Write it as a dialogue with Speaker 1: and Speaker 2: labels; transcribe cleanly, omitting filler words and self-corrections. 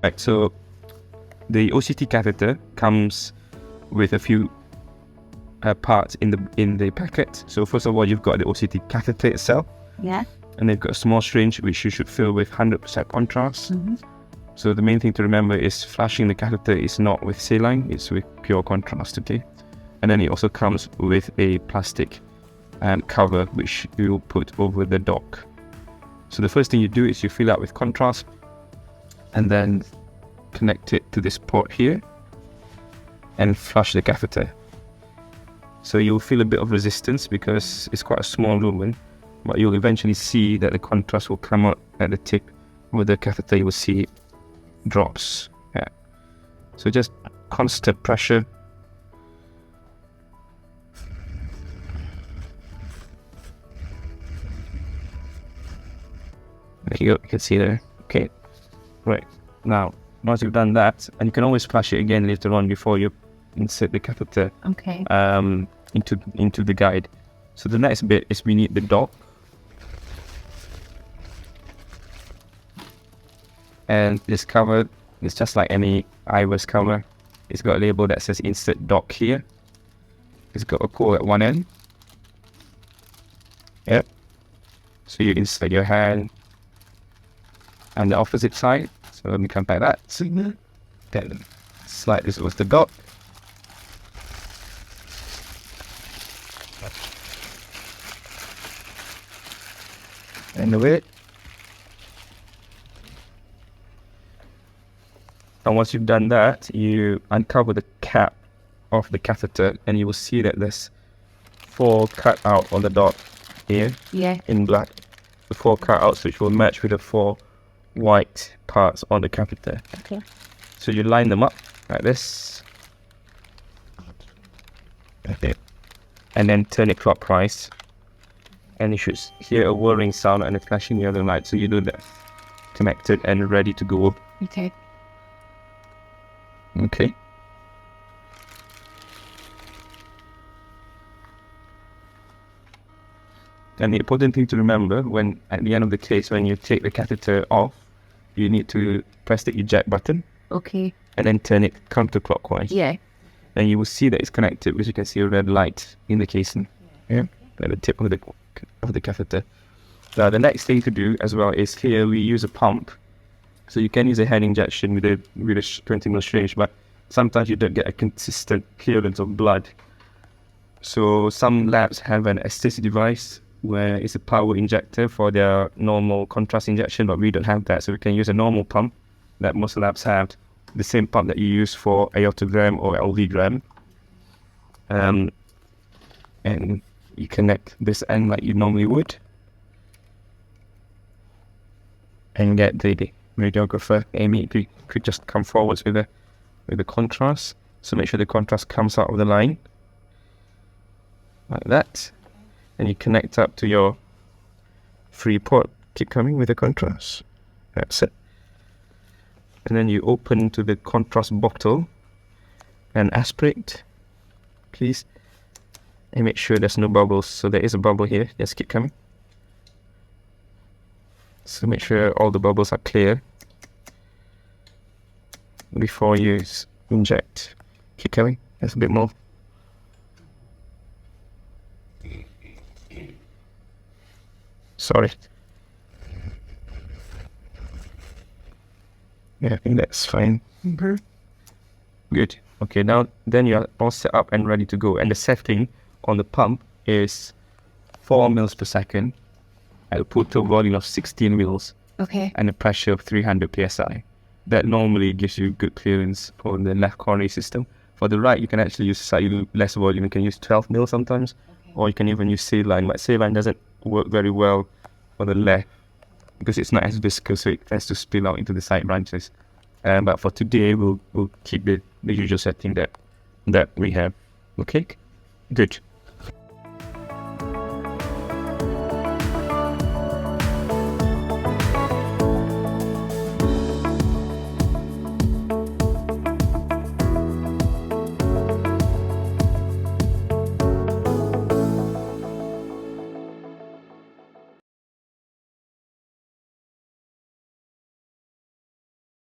Speaker 1: Right, so the OCT catheter comes with a few parts in the packet. So first of all, you've got the OCT catheter itself.
Speaker 2: Yeah.
Speaker 1: And they've got a small syringe which you should fill with 100% contrast.
Speaker 2: Mm-hmm.
Speaker 1: So the main thing to remember is flushing the catheter is not with saline, it's with pure contrast, okay? And then it also comes with a plastic cover which you'll put over the dock. So the first thing you do is you fill out with contrast and then connect it to this port here and flush the catheter. So you'll feel a bit of resistance because it's quite a small lumen, but you'll eventually see that the contrast will come out at the tip with the catheter. You will see it drops. Yeah. So just constant pressure. There you go, you can see there. Okay, right. Now, once you've done that, and you can always flush it again later on before you insert the catheter into the guide. So the next bit is we need the dock. And this cover is just like any IVUS cover. It's got a label that says insert dock here. It's got a core at one end. Yep. So you insert your hand and the opposite side. So let me come back that. Then slide this with the dock. And the weight. And once you've done that, you uncover the cap of the catheter and you will see that there's 4 cut out on the dot here in black. The 4 cutouts which will match with the 4 white parts on the catheter.
Speaker 2: Okay.
Speaker 1: So you line them up like this. Okay. And then turn it clockwise. And you should hear a whirring sound and a flashing yellow light. So you do that. Connected and ready to go.
Speaker 2: Okay.
Speaker 1: Okay. And the important thing to remember when at the end of the case, when you take the catheter off, you need to press the eject button.
Speaker 2: Okay.
Speaker 1: And then turn it counterclockwise.
Speaker 2: Yeah.
Speaker 1: Then you will see that it's connected, which you can see a red light in the casing. Yeah. At the tip of the catheter. Now the next thing to do as well is here we use a pump. So you can use a hand injection with a 20mm syringe, but sometimes you don't get a consistent clearance of blood. So some labs have an STC device where it's a power injector for their normal contrast injection, but we don't have that. So we can use a normal pump that most labs have, the same pump that you use for aortogram or LVgram. And you connect this end like you normally would. And get the radiographer, Amy, could just come forwards with the contrast. So make sure the contrast comes out of the line. Like that. And you connect up to your free port. Keep coming with the contrast. That's it. And then you open to the contrast bottle and aspirate, please. And make sure there's no bubbles. So there is a bubble here. Just keep coming. So make sure all the bubbles are clear before you inject. Keep coming. There's a bit more. Sorry. Yeah, I think that's fine.
Speaker 2: Mm-hmm.
Speaker 1: Good. Okay, now then you are all set up and ready to go. And the setting on the pump is 4 mils per second at a total volume of 16 mils.
Speaker 2: Okay.
Speaker 1: And a pressure of 300 psi. That normally gives you good clearance for the left coronary system. For the right, you can actually use slightly less volume. You can use 12 mil sometimes, or you can even use saline. But saline doesn't work very well for the left because it's not as viscous, so it tends to spill out into the side branches. But for today, we'll keep the usual setting that we have. Okay, good.